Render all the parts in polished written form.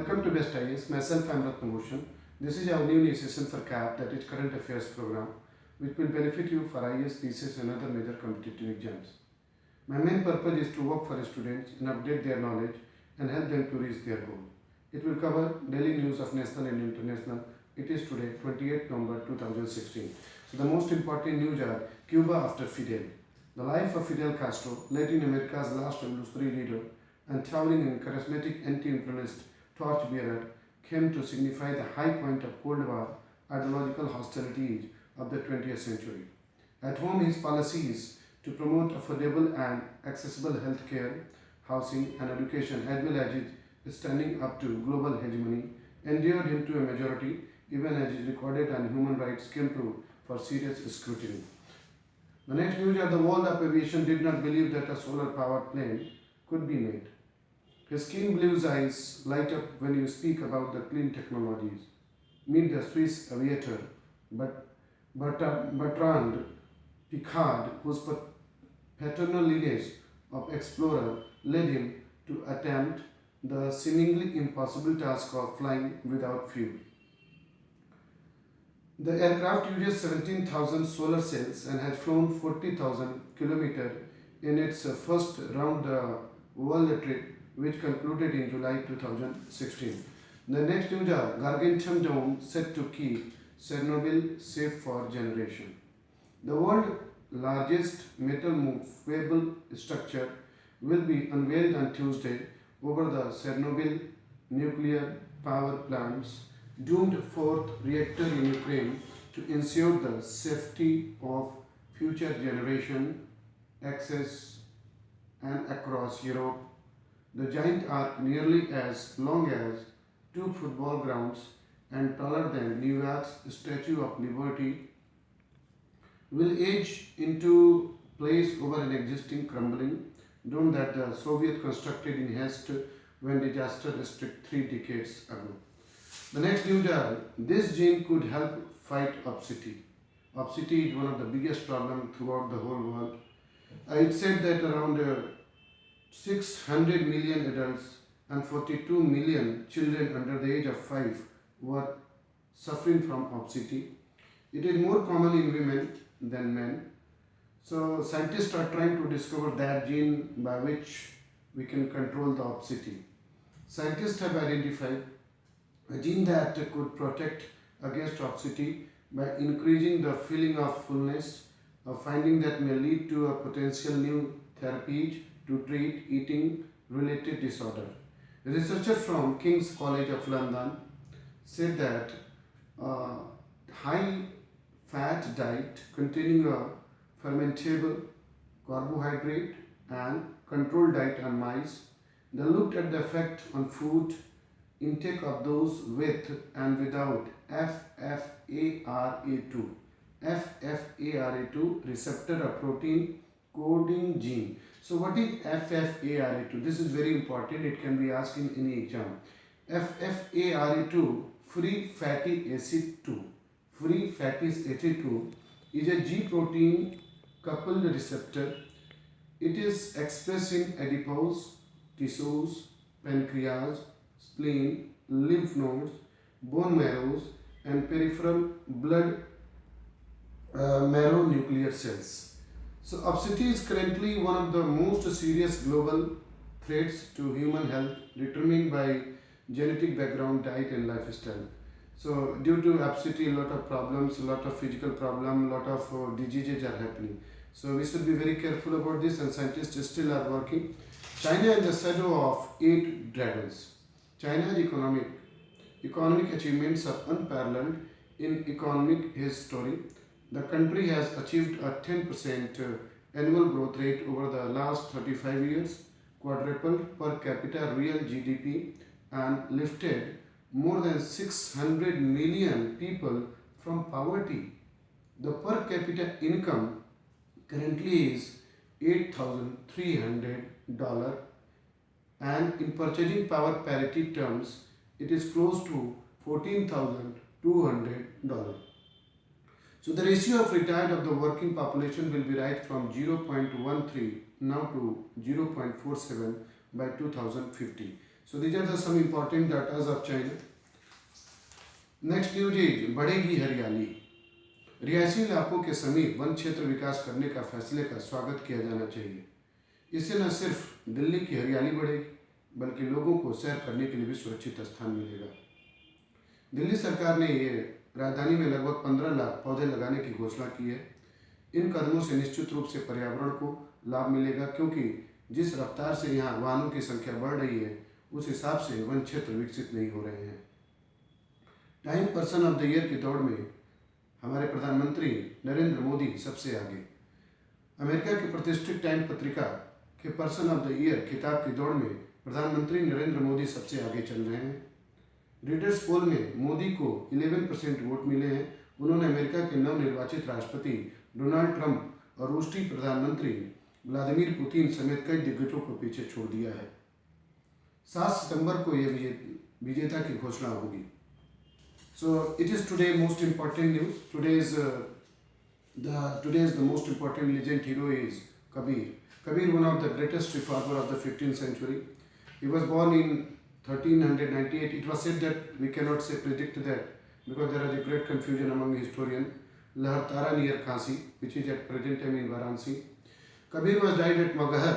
Welcome to Best IAS. Myself, I am Ratnabhushan. This is our new session for C.A.P, that is Current Affairs program, which will benefit you for IAS, thesis and other major competitive exams. My main purpose is to work for students and update their knowledge and help them to reach their goal. It will cover daily news of national and international. It is today, 28 November 2016. So the most important news are Cuba after Fidel. The life of Fidel Castro, Latin America's last revolutionary leader and towering and charismatic anti-imperialist torchbearer, came to signify the high point of Cold War ideological hostilities of the 20th century. At home, his policies to promote affordable and accessible health care, housing and education, as well as his standing up to global hegemony, endeared him to a majority, even as his recorded and human rights came to for serious scrutiny. The next news of the world of aviation did not believe that a solar-powered plane could be made. His keen blue eyes light up when you speak about the clean technologies. Meet the Swiss aviator Bertrand Piccard, whose paternal lineage of explorer led him to attempt the seemingly impossible task of flying without fuel. The aircraft uses 17,000 solar cells and has flown 40,000 kilometers in its first round-the-world trip, which concluded in July 2016. The next news are gargantuan dome set to keep Chernobyl safe for generation. The world's largest metal movable structure will be unveiled on Tuesday over the Chernobyl nuclear power plant's doomed fourth reactor in Ukraine to ensure the safety of future generation access and across Europe. The giant arc, nearly as long as two football grounds and taller than New York's Statue of Liberty, will age into place over an existing crumbling dome that the Soviets constructed in haste when disaster struck 3 decades ago. The news is this gene could help fight obesity. Obesity is one of the biggest problems throughout the whole world. It said that around 600 million adults and 42 million children under the age of 5 were suffering from obesity. It is more common in women than men. So scientists are trying to discover that gene by which we can control the obesity. Scientists have identified a gene that could protect against obesity by increasing the feeling of fullness, a finding that may lead to a potential new therapy to treat eating related disorder. A researcher from King's College of London said that high fat diet containing a fermentable carbohydrate and controlled diet on mice, they looked at the effect on food intake of those with and without FFARA2. FFARA2 receptor, a protein coding gene. So what is FFARA2? This is very important. It can be asked in any exam. FFARA2, free fatty acid 2. Free fatty acid 2 is a G protein coupled receptor. It is expressed in adipose tissues, pancreas, spleen, lymph nodes, bone marrows, and peripheral blood marrow nuclear cells. So obesity is currently one of the most serious global threats to human health, determined by genetic background, diet and lifestyle. So due to obesity, a lot of problems, a lot of physical problems, a lot of diseases are happening. So we should be very careful about this, and scientists still are working. China is the shadow of 8 dragons. China's economic achievements are unparalleled in economic history. The country has achieved a 10% annual growth rate over the last 35 years, quadrupled per capita real GDP, and lifted more than 600 million people from poverty. The per capita income currently is $8,300, and in purchasing power parity terms, it is close to $14,200. So the ratio of retired of the working population will be rise from 0.13 now to 0.47 by 2050. So So these are the some important datas of China. Next news is बढ़ेगी हरियाली। रिहायशी इलाकों के समीप one क्षेत्र विकास करने का फैसले का स्वागत किया जाना चाहिए। इससे न सिर्फ दिल्ली की हरियाली बढ़ेगी बल्कि लोगों को सैर करने के लिए भी सुरक्षित स्थान मिलेगा। दिल्ली सरकार ने ये राजधानी में लगभग 15 लाख पौधे लगाने की घोषणा की है। इन कदमों से निश्चित रूप से पर्यावरण को लाभ मिलेगा, क्योंकि जिस रफ्तार से यहाँ वाहनों की संख्या बढ़ रही है उस हिसाब से वन क्षेत्र विकसित नहीं हो रहे हैं। Time person of the year की दौड़ में हमारे प्रधानमंत्री नरेंद्र मोदी सबसे आगे। अमेरिका की प्रतिष्ठित टाइम पत्रिका के पर्सन ऑफ द ईयर खिताब की दौड़ में प्रधानमंत्री नरेंद्र मोदी सबसे आगे चल रहे हैं। रीडर्स पोल में मोदी को 11% वोट मिले हैं। उन्होंने अमेरिका के नवनिर्वाचित राष्ट्रपति डोनाल्ड ट्रंप और रूसी प्रधानमंत्री व्लादिमीर पुतिन समेत कई दिग्गजों को पीछे छोड़ दिया है। 7 सितंबर को यह विजेता की घोषणा होगी। So it is today most important news. Today's the most important legend hero is Kabir. Kabir, one of the greatest reformer of the 15th century. He was born in 1398. It was said that we cannot say predict that because there is a great confusion among historians. Lahartara near Kasi, which is at present time in Varanasi. Kabir was died at Maghar,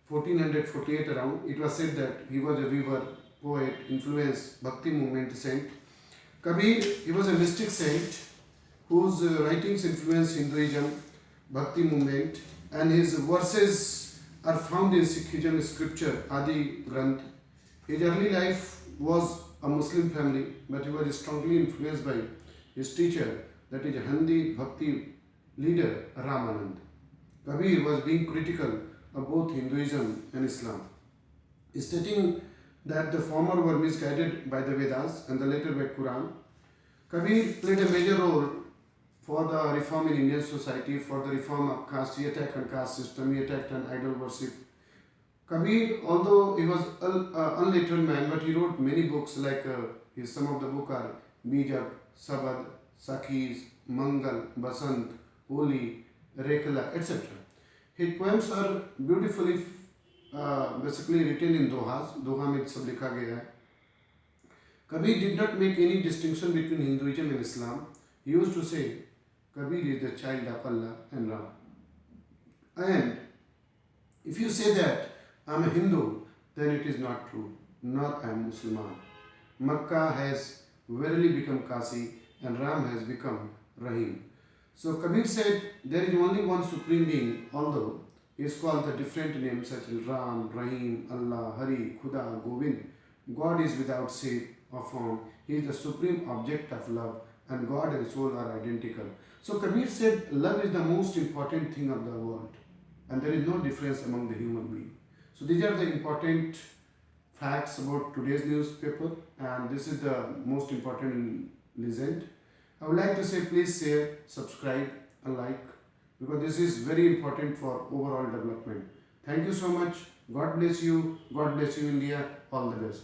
1448 around. It was said that he was a weaver, poet, influenced, Bhakti movement saint. Kabir, he was a mystic saint whose writings influenced Hinduism, Bhakti movement, and his verses are found in Sikhism scripture, Adi Granth. His early life was a Muslim family, but he was strongly influenced by his teacher, that is Hindi Bhakti leader Ramanand. Kabir was being critical of both Hinduism and Islam, stating that the former were misguided by the Vedas and the later by Quran. Kabir played a major role for the reform in Indian society, for the reform of caste. He attacked on caste system, he attacked on idol worship. Kabir, although he was an unlettered man, but he wrote many books like some of the books are Bijak, Sabad, Sakhis, Mangal, Basant, Holi, Rekala, etc. His poems are beautifully basically written in Dohas. Doha में सब लिखा गया है. Kabir did not make any distinction between Hinduism and Islam. He used to say, Kabir is the child of Allah and Ram. And if you say that I am a Hindu, then it is not true, nor I am Muslim. Makkah has verily become Kasi and Ram has become Rahim. So Kabir said there is only one supreme being, although he is called the different names such as Ram, Rahim, Allah, Hari, Khuda, Govind. God is without shape or form. He is the supreme object of love, and God and soul are identical. So Kabir said love is the most important thing of the world, and there is no difference among the human being. So these are the important facts about today's newspaper, and this is the most important legend. I would like to say please share, subscribe and like, because this is very important for overall development. Thank you so much. God bless you. God bless you, India. All the best.